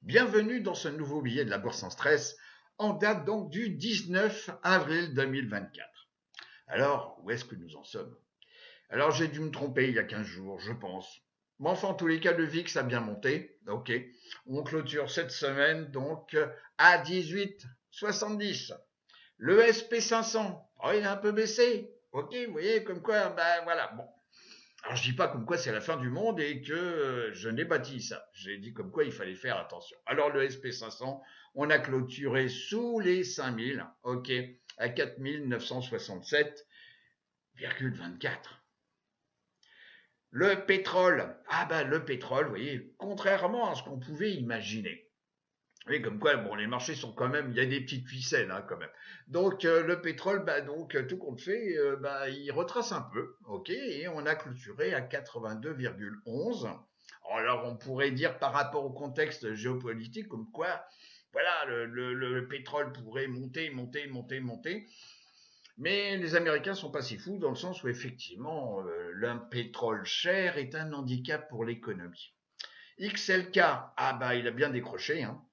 Bienvenue dans ce nouveau billet de la Bourse en stress, en date donc du 19 avril 2024. Alors, où est-ce que nous en sommes? Alors, j'ai dû me tromper il y a 15 jours, je pense. Mais enfin, en tous les cas, le VIX a bien monté. Ok. On clôture cette semaine donc à 18,70. Le SP 500, oh, il a un peu baissé. Ok, vous voyez, comme quoi, ben voilà. Bon, alors je dis pas comme quoi c'est la fin du monde et que je n'ai bâti ça. J'ai dit comme quoi il fallait faire attention. Alors le SP 500, on a clôturé sous les 5000, ok, à 4967,24. Le pétrole, ah ben le pétrole, vous voyez, contrairement à ce qu'on pouvait imaginer. Oui, comme quoi, bon, les marchés sont quand même, il y a des petites ficelles, hein, quand même. Donc, le pétrole, bah, donc, tout compte fait, bah, il retrace un peu, ok, et on a clôturé à 82,11. Alors, on pourrait dire par rapport au contexte géopolitique, comme quoi, voilà, le pétrole pourrait monter, monter, monter, monter. Mais les Américains sont pas si fous dans le sens où effectivement, le pétrole cher est un handicap pour l'économie. XLK, ah bah il a bien décroché, hein.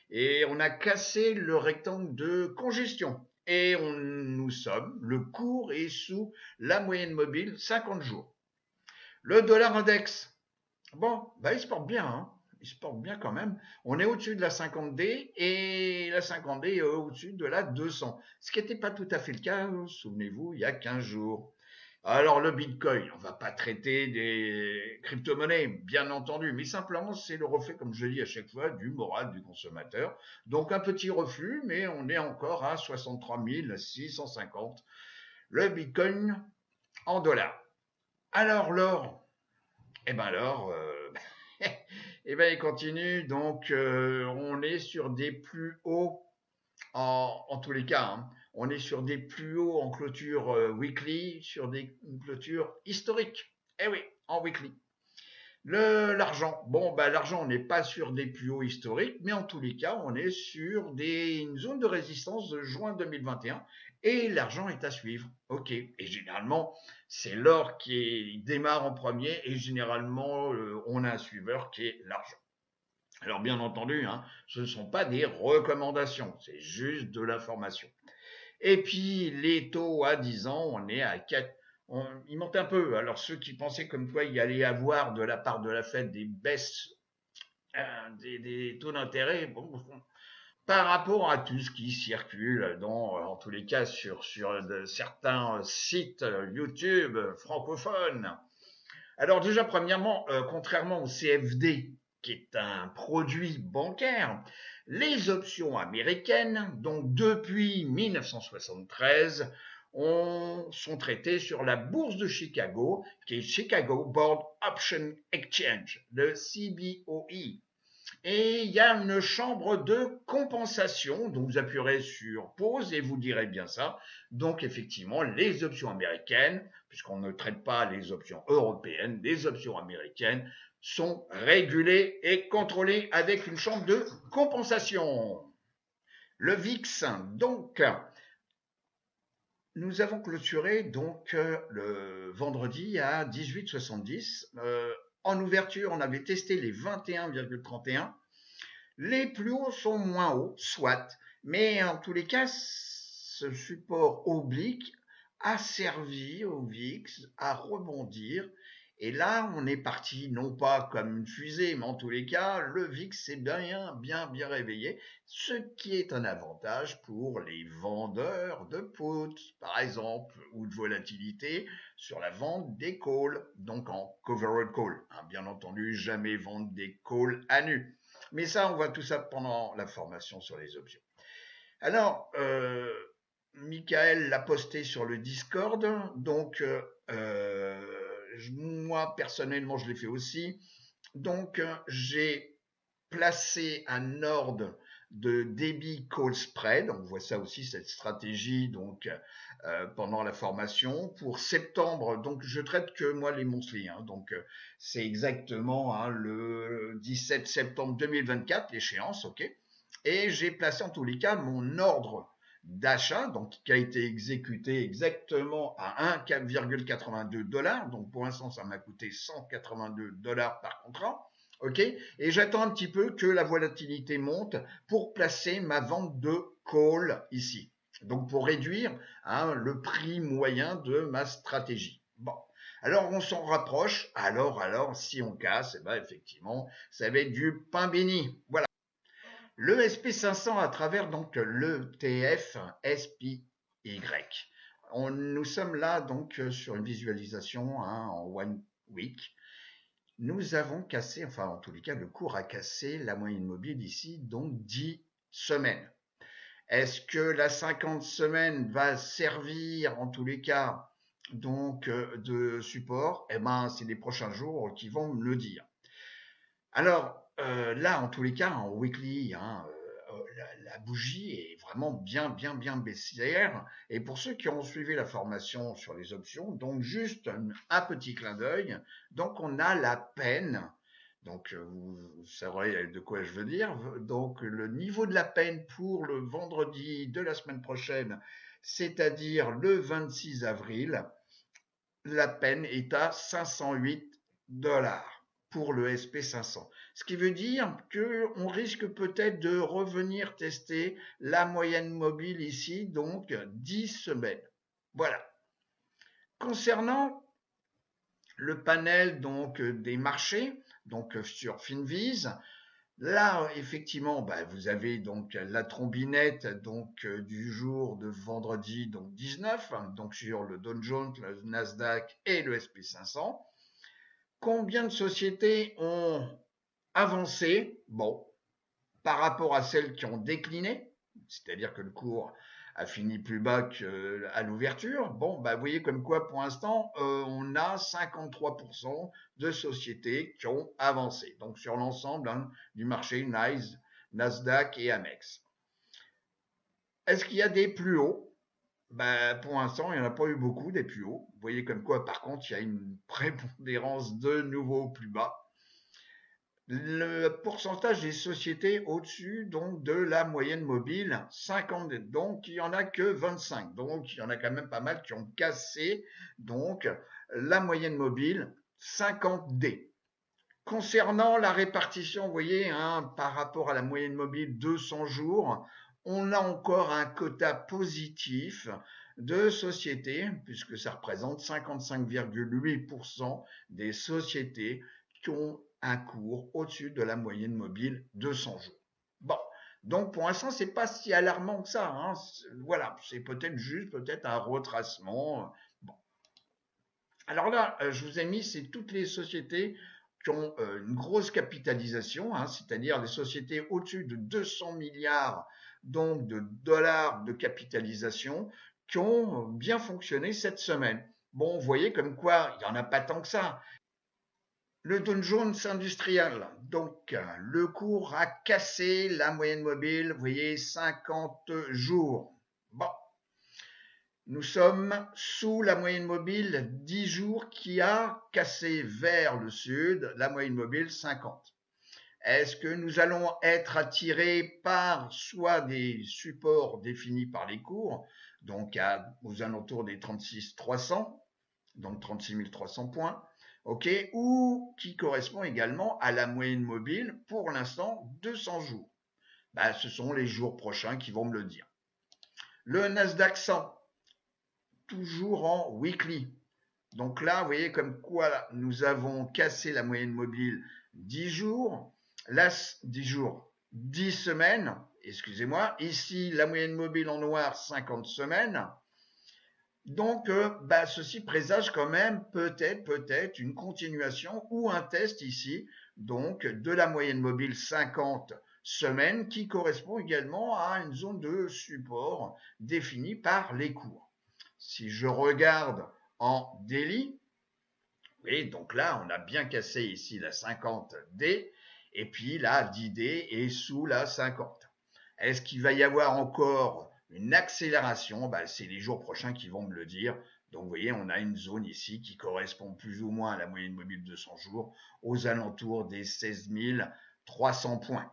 Et on a cassé le rectangle de congestion. Et nous sommes, le cours est sous la moyenne mobile 50 jours. Le dollar index, bon, bah il se porte bien, hein. Il se porte bien quand même. On est au-dessus de la 50D et la 50D est au-dessus de la 200. Ce qui n'était pas tout à fait le cas, souvenez-vous, il y a 15 jours. Alors le Bitcoin, on va pas traiter des crypto-monnaies, bien entendu, mais simplement c'est le reflet, comme je dis à chaque fois, du moral du consommateur. Donc un petit reflux, mais on est encore à 63 650. Le Bitcoin en dollars. Alors l'or, eh ben l'or, eh ben il continue, donc on est sur des plus hauts en tous les cas, hein. On est sur des plus hauts en clôture weekly, sur des clôtures historiques. Eh oui, en weekly. L'argent, bon, bah, l'argent, on n'est pas sur des plus hauts historiques, mais en tous les cas, on est sur une zone de résistance de juin 2021 et l'argent est à suivre. Ok. Et généralement, c'est l'or qui démarre en premier et généralement, on a un suiveur qui est l'argent. Alors bien entendu, hein, ce ne sont pas des recommandations, c'est juste de l'information. Et puis les taux à 10 ans, on est à 4. Ils montent un peu. Alors ceux qui pensaient comme quoi il y allait avoir de la part de la Fed des baisses des taux d'intérêt, bon, par rapport à tout ce qui circule en tous les cas sur certains sites YouTube francophones. Alors déjà, premièrement, contrairement au CFD, qui est un produit bancaire, les options américaines, donc depuis 1973, sont traitées sur la bourse de Chicago, qui est Chicago Board Option Exchange, le CBOE. Et il y a une chambre de compensation, donc vous appuierez sur pause et vous direz bien ça. Donc effectivement, les options américaines, puisqu'on ne traite pas les options européennes, les options américaines sont régulées et contrôlées avec une chambre de compensation. Le VIX, donc, nous avons clôturé donc le vendredi à 18,70. En ouverture, on avait testé les 21,31. Les plus hauts sont moins hauts, soit, mais en tous les cas, ce support oblique a servi au VIX à rebondir. Et là, on est parti non pas comme une fusée, mais en tous les cas, le VIX s'est bien réveillé, ce qui est un avantage pour les vendeurs de puts, par exemple, ou de volatilité sur la vente des calls, donc en covered call. Bien entendu, jamais vendre des calls à nu. Mais ça, on voit tout ça pendant la formation sur les options. Alors, Michael l'a posté sur le Discord, donc moi personnellement je l'ai fait aussi. Donc j'ai placé un ordre de débit call spread. On voit ça aussi, cette stratégie, donc pendant la formation. Pour septembre, donc je traite que moi les monthly, hein, donc c'est exactement hein, le 17 septembre 2024, l'échéance, ok. Et j'ai placé en tous les cas mon ordre d'achat, donc qui a été exécuté exactement à 1,82 $. Donc pour l'instant, ça m'a coûté 182 $ par contrat. OK? Et j'attends un petit peu que la volatilité monte pour placer ma vente de call ici. Donc pour réduire hein, le prix moyen de ma stratégie. Bon. Alors on s'en rapproche. Alors, si on casse, eh ben, effectivement, ça va être du pain béni. Voilà. Le SP500 à travers donc l'ETF SPY. Nous sommes là donc sur une visualisation hein, en one week. Nous avons cassé, enfin en tous les cas, le cours a cassé la moyenne mobile ici, donc 10 semaines. Est-ce que la 50 semaines va servir en tous les cas donc de support? Eh ben, c'est les prochains jours qui vont me le dire. Alors là, en tous les cas, en weekly, hein, la bougie est vraiment bien baissière. Et pour ceux qui ont suivi la formation sur les options, donc juste un petit clin d'œil. Donc on a la peine. Donc vous saurez de quoi je veux dire. Donc le niveau de la peine pour le vendredi de la semaine prochaine, c'est-à-dire le 26 avril, la peine est à 508 $ pour le SP500. Ce qui veut dire qu'on risque peut-être de revenir tester la moyenne mobile ici, donc 10 semaines. Voilà. Concernant le panel donc des marchés, donc sur Finviz, là, effectivement, bah, vous avez donc la trombinette donc du jour de vendredi donc 19, donc sur le Dow Jones, le Nasdaq et le SP500. Combien de sociétés ont avancé, bon, par rapport à celles qui ont décliné, c'est-à-dire que le cours a fini plus bas qu'à l'ouverture. Bon, bah, vous voyez comme quoi, pour l'instant, on a 53% de sociétés qui ont avancé. Donc, sur l'ensemble hein, du marché Nasdaq et Amex. Est-ce qu'il y a des plus hauts? Bah, pour l'instant, il n'y en a pas eu beaucoup des plus hauts. Vous voyez comme quoi, par contre, il y a une prépondérance de nouveau plus bas. Le pourcentage des sociétés au-dessus donc de la moyenne mobile, 50, donc il n'y en a que 25. Donc il y en a quand même pas mal qui ont cassé donc la moyenne mobile 50D. Concernant la répartition, vous voyez, hein, par rapport à la moyenne mobile 200 jours, on a encore un quota positif de sociétés, puisque ça représente 55,8% des sociétés qui ont un cours au-dessus de la moyenne mobile 200 jours. Bon, donc pour l'instant, c'est pas si alarmant que ça. Hein. Voilà, c'est peut-être juste peut-être un retracement. Bon. Alors là, je vous ai mis, c'est toutes les sociétés qui ont une grosse capitalisation, hein, c'est-à-dire les sociétés au-dessus de 200 milliards donc de dollars de capitalisation qui ont bien fonctionné cette semaine. Bon, vous voyez comme quoi il n'y en a pas tant que ça. Le Dow Jones industriel, donc le cours a cassé la moyenne mobile, vous voyez, 50 jours. Bon, nous sommes sous la moyenne mobile 10 jours qui a cassé vers le sud la moyenne mobile 50. Est-ce que nous allons être attirés par soit des supports définis par les cours, donc aux alentours des 36 300, donc 36 300 points, ok, ou qui correspond également à la moyenne mobile pour l'instant 200 jours. Ben, ce sont les jours prochains qui vont me le dire. Le Nasdaq 100, toujours en weekly. Donc là, vous voyez comme quoi nous avons cassé la moyenne mobile 10 jours. Là, 10 jours, 10 semaines, excusez-moi. Ici, la moyenne mobile en noir, 50 semaines. Donc, ceci présage quand même peut-être une continuation ou un test ici, donc de la moyenne mobile 50 semaines qui correspond également à une zone de support définie par les cours. Si je regarde en daily, oui, donc là, on a bien cassé ici la 50D et puis la 10D est sous la 50. Est-ce qu'il va y avoir encore une accélération? C'est les jours prochains qui vont me le dire. Donc vous voyez, on a une zone ici qui correspond plus ou moins à la moyenne mobile de 200 jours, aux alentours des 16 300 points.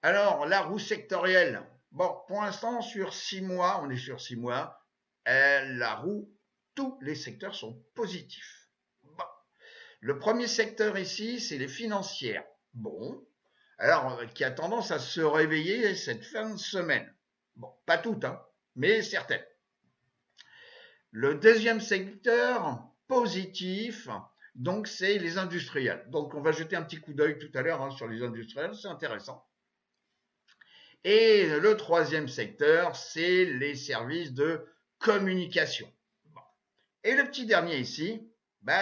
Alors, la roue sectorielle. Bon, pour l'instant, sur 6 mois, on est sur 6 mois, la roue, tous les secteurs sont positifs. Bon. Le premier secteur ici, c'est les financières. Bon, alors qui a tendance à se réveiller cette fin de semaine. Bon, pas toutes, hein, mais certaines. Le deuxième secteur positif, donc c'est les industriels. Donc on va jeter un petit coup d'œil tout à l'heure sur les industriels, c'est intéressant. Et le troisième secteur, c'est les services de communication. Bon. Et le petit dernier ici,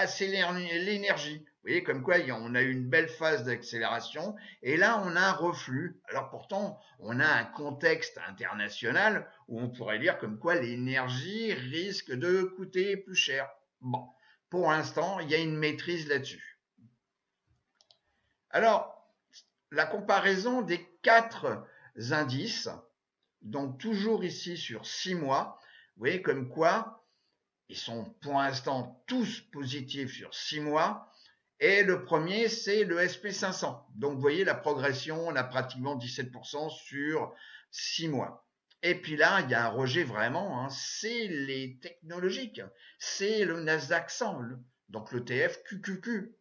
c'est l'énergie. Vous voyez, comme quoi on a eu une belle phase d'accélération et là on a un reflux. Alors pourtant, on a un contexte international où on pourrait dire comme quoi l'énergie risque de coûter plus cher. Bon, pour l'instant, il y a une maîtrise là-dessus. Alors, la comparaison des 4 indices, donc toujours ici sur 6 mois, vous voyez comme quoi ils sont pour l'instant tous positifs sur 6 mois. Et le premier, c'est le SP500. Donc, vous voyez la progression, on a pratiquement 17% sur 6 mois. Et puis là, il y a un rejet vraiment, c'est les technologiques, c'est le Nasdaq 100, donc l'ETF QQQ.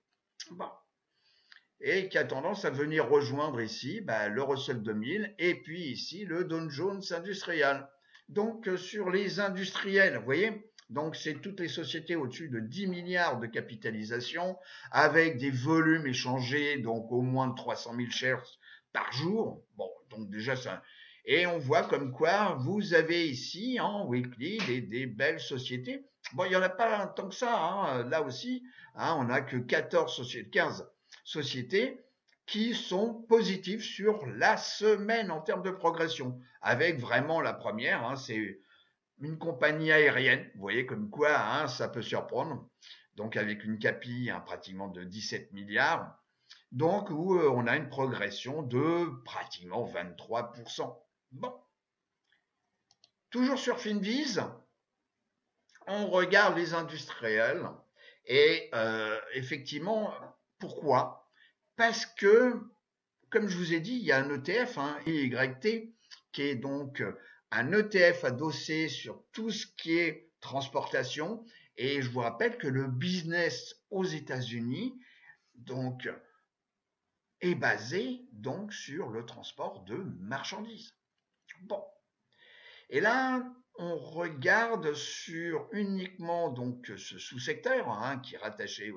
Bon. Et qui a tendance à venir rejoindre ici le Russell 2000 et puis ici le Dow Jones Industrial. Donc, sur les industriels, vous voyez, donc c'est toutes les sociétés au-dessus de 10 milliards de capitalisation avec des volumes échangés, donc au moins de 300 000 shares par jour. Bon, donc déjà ça. Et on voit comme quoi vous avez ici en weekly des belles sociétés. Bon, il n'y en a pas tant que ça, là aussi. On n'a que 14 sociétés, 15 sociétés qui sont positives sur la semaine en termes de progression. Avec vraiment la première, c'est une compagnie aérienne, vous voyez comme quoi ça peut surprendre, donc avec une CAPI pratiquement de 17 milliards, donc où on a une progression de pratiquement 23%. Bon, toujours sur Finviz, on regarde les industriels et effectivement, pourquoi? Parce que, comme je vous ai dit, il y a un ETF, EYT, qui est donc un ETF adossé sur tout ce qui est transportation. Et je vous rappelle que le business aux États-Unis donc est basé donc sur le transport de marchandises. Bon. Et là, on regarde sur uniquement donc ce sous-secteur qui est rattaché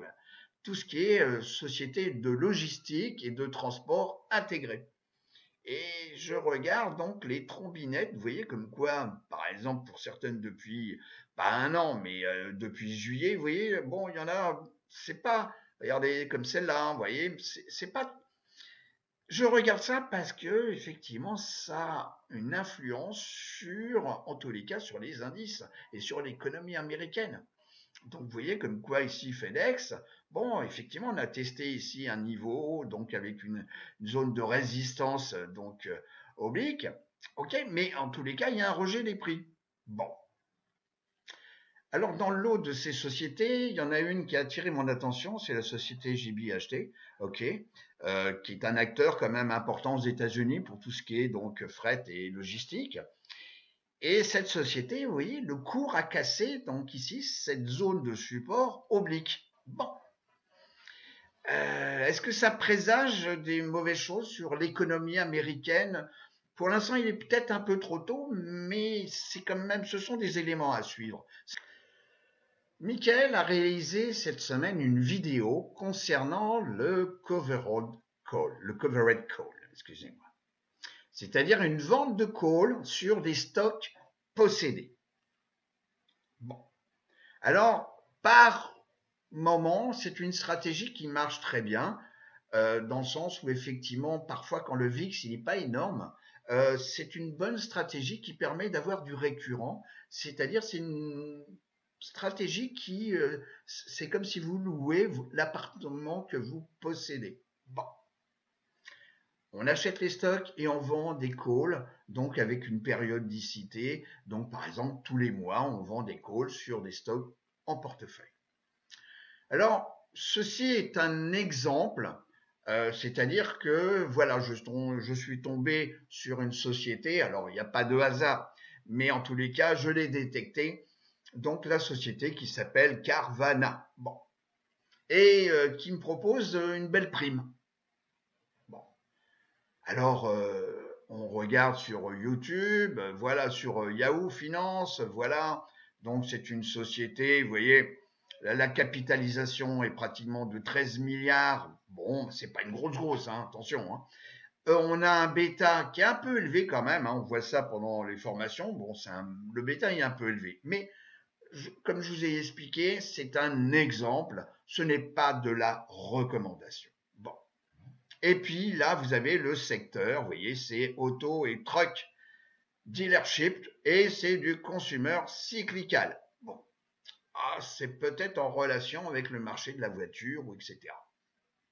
tout ce qui est société de logistique et de transport intégré. Et je regarde donc les trombinettes, vous voyez comme quoi, par exemple pour certaines depuis, pas un an, mais depuis juillet, vous voyez, bon, il y en a, c'est pas, regardez comme celle-là, vous voyez, c'est pas. Je regarde ça parce que effectivement, ça a une influence sur, en tous les cas, sur les indices et sur l'économie américaine. Donc vous voyez comme quoi ici FedEx, bon effectivement on a testé ici un niveau donc avec une zone de résistance donc oblique, ok, mais en tous les cas il y a un rejet des prix. Bon, alors dans le lot de ces sociétés, il y en a une qui a attiré mon attention, c'est la société JBHT, ok, qui est un acteur quand même important aux États-Unis pour tout ce qui est donc fret et logistique. Et cette société, vous voyez, le cours a cassé, donc ici, cette zone de support oblique. Bon. Est-ce que ça présage des mauvaises choses sur l'économie américaine? Pour l'instant, il est peut-être un peu trop tôt, mais c'est quand même, ce sont des éléments à suivre. Michael a réalisé cette semaine une vidéo concernant le covered call, excusez-moi. C'est-à-dire une vente de call sur des stocks possédés. Bon. Alors, par moment, c'est une stratégie qui marche très bien, dans le sens où effectivement, parfois quand le VIX il n'est pas énorme, c'est une bonne stratégie qui permet d'avoir du récurrent, c'est-à-dire c'est une stratégie qui, c'est comme si vous louez l'appartement que vous possédez. Bon. On achète les stocks et on vend des calls, donc avec une périodicité. Donc par exemple, tous les mois, on vend des calls sur des stocks en portefeuille. Alors, ceci est un exemple, c'est-à-dire que voilà, je suis tombé sur une société, alors il n'y a pas de hasard, mais en tous les cas, je l'ai détecté, donc la société qui s'appelle Carvana. Bon. et qui me propose une belle prime. Bon, alors on regarde sur YouTube, voilà, sur Yahoo Finance, voilà. Donc c'est une société, vous voyez, la capitalisation est pratiquement de 13 milliards. Bon, c'est pas une grosse, hein, attention, hein. On a un bêta qui est un peu élevé quand même, hein, on voit ça pendant les formations. Bon, le bêta est un peu élevé, mais comme je vous ai expliqué, c'est un exemple, ce n'est pas de la recommandation. Bon. Et puis là, vous avez le secteur, vous voyez, c'est auto et truck dealership et c'est du consumer cyclical. Bon, c'est peut-être en relation avec le marché de la voiture, ou etc.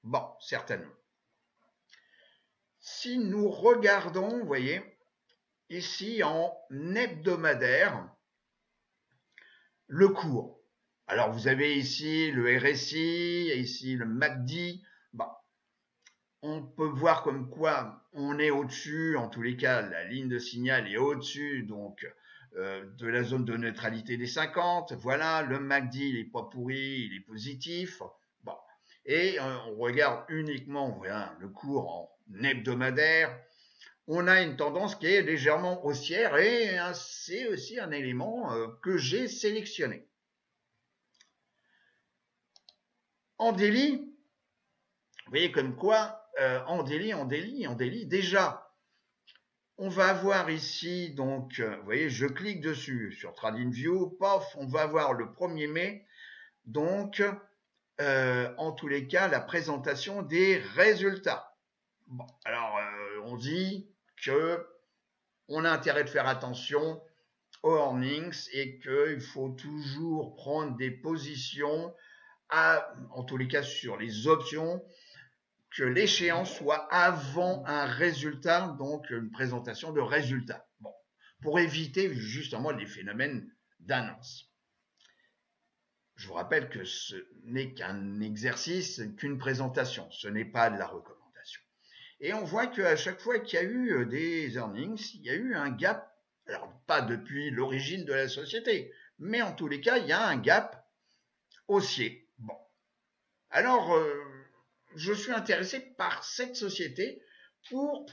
Bon, certainement. Si nous regardons, vous voyez, ici en hebdomadaire, le cours. Alors vous avez ici le RSI, ici le MACD. Bon, on peut voir comme quoi on est au-dessus, en tous les cas, la ligne de signal est au-dessus donc de la zone de neutralité des 50. Voilà, le MACD il est pas pourri, il est positif. Bon, et on regarde uniquement voilà, le cours en hebdomadaire. On a une tendance qui est légèrement haussière et c'est aussi un élément que j'ai sélectionné. En daily, vous voyez comme quoi, en daily, déjà, on va avoir ici, donc, vous voyez, je clique dessus sur TradingView, pof, on va avoir le 1er mai, donc, en tous les cas, la présentation des résultats. Bon, alors, on dit que on a intérêt de faire attention aux earnings et qu'il faut toujours prendre des positions, en tous les cas sur les options, que l'échéance soit avant un résultat, donc une présentation de résultats. Bon, pour éviter justement les phénomènes d'annonce. Je vous rappelle que ce n'est qu'un exercice, qu'une présentation, ce n'est pas de la recommandation. Et on voit qu'à chaque fois qu'il y a eu des earnings, il y a eu un gap, alors pas depuis l'origine de la société, mais en tous les cas, il y a un gap haussier. Bon, alors je suis intéressé par cette société pour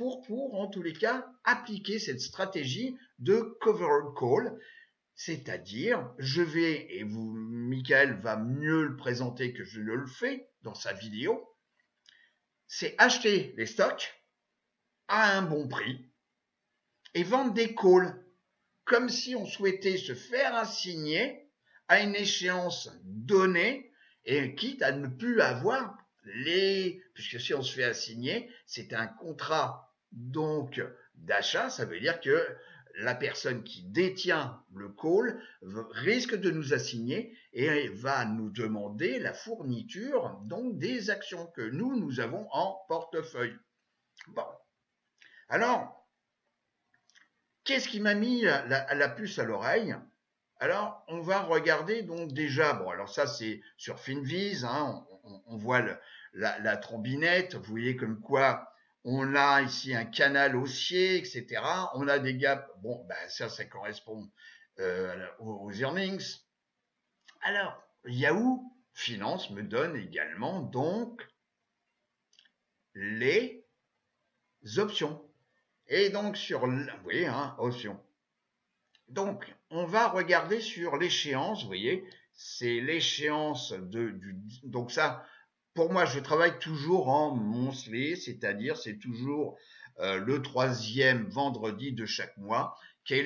en tous les cas, appliquer cette stratégie de covered call, c'est-à-dire, je vais, et vous, Michael va mieux le présenter que je ne le fais dans sa vidéo, c'est acheter les stocks à un bon prix et vendre des calls, comme si on souhaitait se faire assigner à une échéance donnée et quitte à ne plus avoir puisque si on se fait assigner, c'est un contrat donc d'achat, ça veut dire que la personne qui détient le call risque de nous assigner et va nous demander la fourniture donc des actions que nous avons en portefeuille. Bon, alors, qu'est-ce qui m'a mis la puce à l'oreille? Alors, on va regarder donc déjà, bon, alors ça c'est sur Finviz, hein, on voit la trombinette, vous voyez comme quoi on a ici un canal haussier, etc. On a des gaps, bon, ben ça correspond aux earnings. Alors, Yahoo Finance me donne également donc les options. Et donc sur, vous voyez, hein, options. Donc, on va regarder sur l'échéance, vous voyez, c'est l'échéance donc ça, pour moi, je travaille toujours en monthly, c'est-à-dire c'est toujours le 3e vendredi de chaque mois, qui est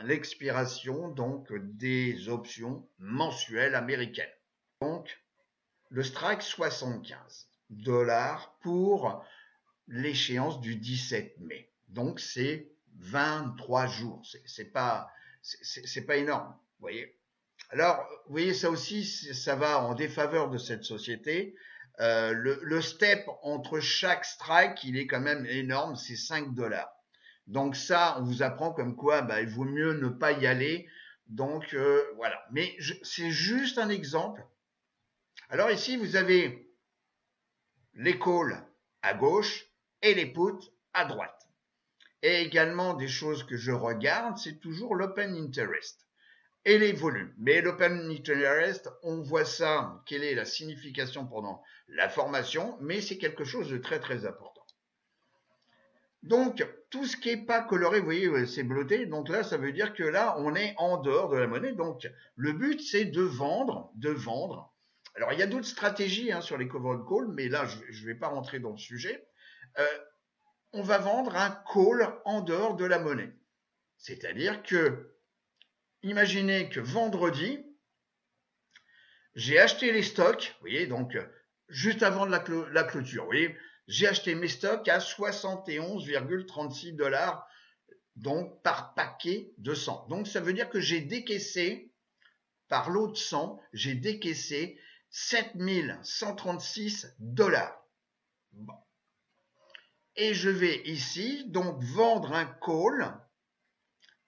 l'expiration donc des options mensuelles américaines. Donc, le strike 75 $ pour l'échéance du 17 mai. Donc, c'est 23 jours. C'est pas énorme, vous voyez. Alors, vous voyez, ça aussi, ça va en défaveur de cette société. Le step entre chaque strike, il est quand même énorme, c'est 5 $. Donc ça, on vous apprend comme quoi, il vaut mieux ne pas y aller. Donc voilà. Mais c'est juste un exemple. Alors ici, vous avez les calls à gauche et les puts à droite. Et également des choses que je regarde, c'est toujours l'open interest. et les volumes. Mais l'open interest, on voit ça, quelle est la signification pendant la formation, mais c'est quelque chose de très très important. Donc, tout ce qui n'est pas coloré, vous voyez, c'est bleuté. Donc là, ça veut dire que là, on est en dehors de la monnaie. Donc, le but, c'est de vendre, Alors, il y a d'autres stratégies sur les covered calls, mais là, je ne vais pas rentrer dans le sujet. On va vendre un call en dehors de la monnaie. C'est-à-dire que, imaginez que vendredi, j'ai acheté les stocks, vous voyez, donc juste avant de la clôture, vous voyez, j'ai acheté mes stocks à 71,36 $ donc par paquet de 100. Donc ça veut dire que j'ai décaissé, par lot de 100, j'ai décaissé 7136 $. Bon. Et je vais ici donc vendre un call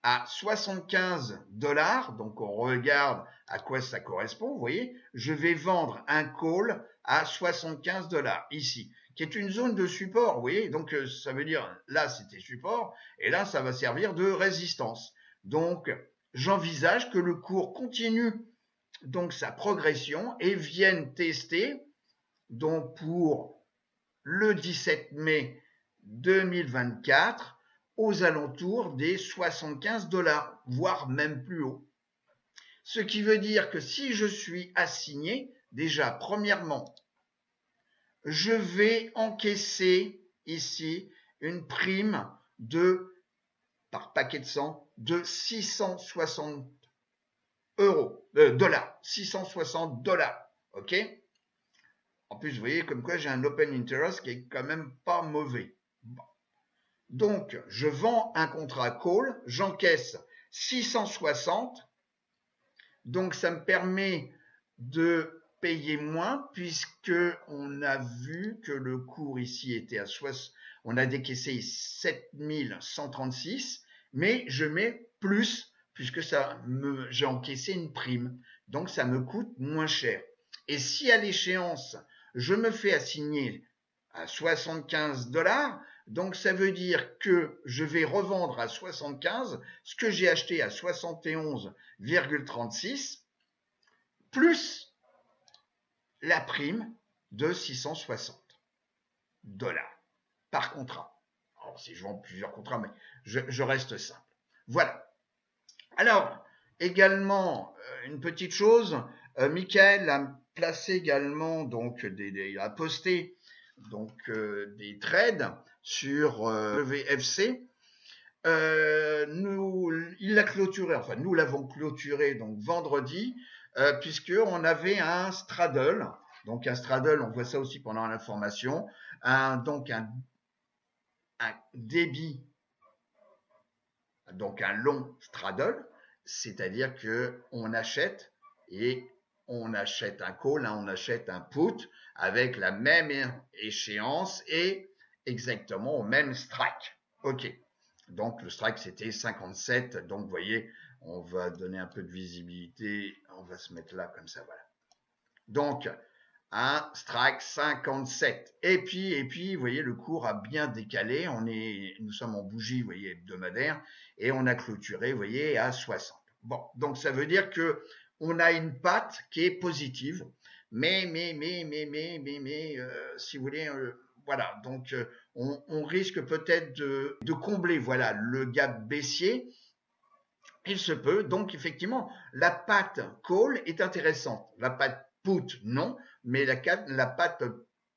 à 75 $, donc on regarde à quoi ça correspond, vous voyez, je vais vendre un call à 75 $ ici, qui est une zone de support, vous voyez, donc ça veut dire, là c'était support, et là ça va servir de résistance. Donc j'envisage que le cours continue donc sa progression et vienne tester, donc pour le 17 mai 2024, aux alentours des 75 $, voire même plus haut. Ce qui veut dire que si je suis assigné, déjà, premièrement, je vais encaisser ici une prime par paquet de 100, de 660 $, 660 $, ok? En plus, vous voyez comme quoi j'ai un open interest qui est quand même pas mauvais. Bon. Donc, je vends un contrat call, j'encaisse 660, donc ça me permet de payer moins puisque on a vu que le cours ici était à 60, on a décaissé 7136, mais je mets plus puisque j'ai encaissé une prime, donc ça me coûte moins cher. Et si à l'échéance, je me fais assigner à 75 $, donc ça veut dire que je vais revendre à 75 ce que j'ai acheté à 71,36 plus la prime de 660 $ par contrat. Alors si je vends plusieurs contrats, mais je reste simple. Voilà. Alors, également, une petite chose, Michael a placé également, donc, a posté donc, des trades sur WFC. Il l'a clôturé, enfin nous l'avons clôturé donc vendredi, puisque on avait un straddle. Donc un straddle, on voit ça aussi pendant l'information, donc un débit, donc un long straddle, c'est-à-dire que on achète un call, on achète un put avec la même échéance et exactement au même strike. Ok. Donc le strike c'était 57. Donc vous voyez, on va donner un peu de visibilité. On va se mettre là comme ça, voilà. Donc un strike 57. Et puis, vous voyez, le cours a bien décalé. Nous sommes en bougie, vous voyez, hebdomadaire, et on a clôturé, vous voyez, à 60. Bon, donc ça veut dire que on a une patte qui est positive, mais, si vous voulez, voilà. Donc on risque peut-être de combler, voilà, le gap baissier. Il se peut. Donc, effectivement, la patte call est intéressante. La patte put, non, mais la patte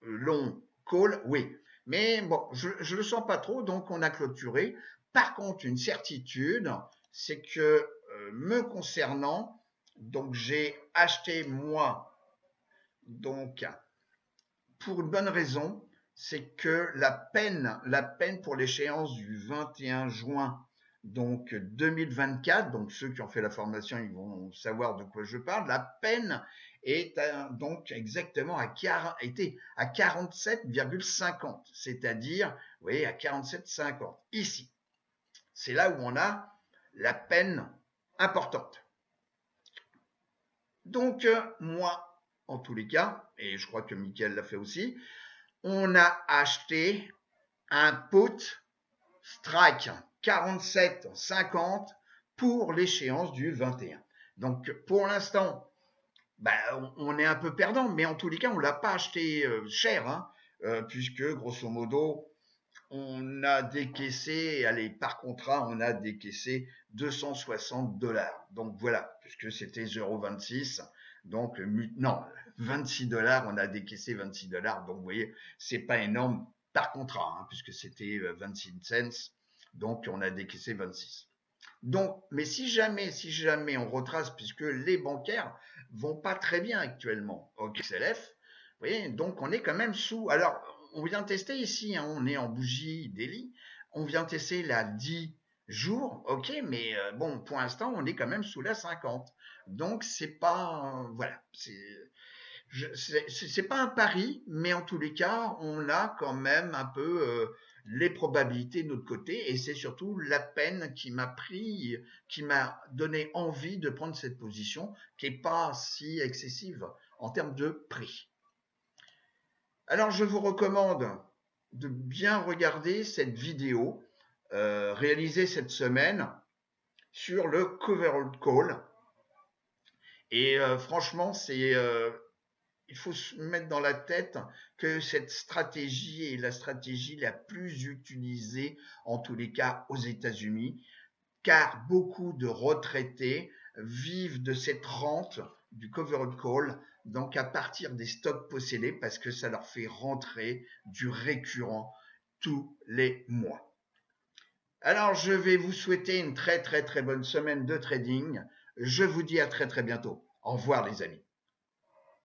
long call, oui. Mais bon, je ne le sens pas trop, donc on a clôturé. Par contre, une certitude, c'est que me concernant, donc j'ai acheté moi, donc pour une bonne raison, c'est que la peine pour l'échéance du 21 juin donc 2024, donc ceux qui ont fait la formation, ils vont savoir de quoi je parle. La peine est donc exactement était à 47,50, c'est-à-dire, vous voyez, à 47,50 ici. C'est là où on a la peine importante. Donc moi, en tous les cas, et je crois que Mickaël l'a fait aussi, on a acheté un put strike 47,50 pour l'échéance du 21. Donc pour l'instant, ben, on est un peu perdant, mais en tous les cas, on l'a pas acheté cher, hein, puisque grosso modo, on a décaissé, allez, par contrat, on a décaissé 260 $. Donc voilà, puisque c'était 0,26, donc non, 26 $, on a décaissé 26 $. Donc vous voyez, c'est pas énorme par contrat, hein, puisque c'était 26 cents, donc on a décaissé 26. Donc, mais si jamais on retrace, puisque les bancaires vont pas très bien actuellement au XLF, vous voyez, donc on est quand même sous. Alors, on vient tester ici, hein, on est en bougie daily, on vient tester la 10 jours, ok, mais bon, pour l'instant, on est quand même sous la 50. Donc, c'est pas, voilà, c'est pas un pari, mais en tous les cas, on a quand même un peu les probabilités de notre côté, et c'est surtout la peine qui m'a donné envie de prendre cette position, qui est pas si excessive en termes de prix. Alors, je vous recommande de bien regarder cette vidéo réalisée cette semaine sur le covered call. Et franchement, il faut se mettre dans la tête que cette stratégie est la stratégie la plus utilisée, en tous les cas aux États-Unis, car beaucoup de retraités vivent de cette rente du covered call, donc à partir des stocks possédés, parce que ça leur fait rentrer du récurrent tous les mois. Alors, je vais vous souhaiter une très très très bonne semaine de trading. Je vous dis à très très bientôt. Au revoir les amis.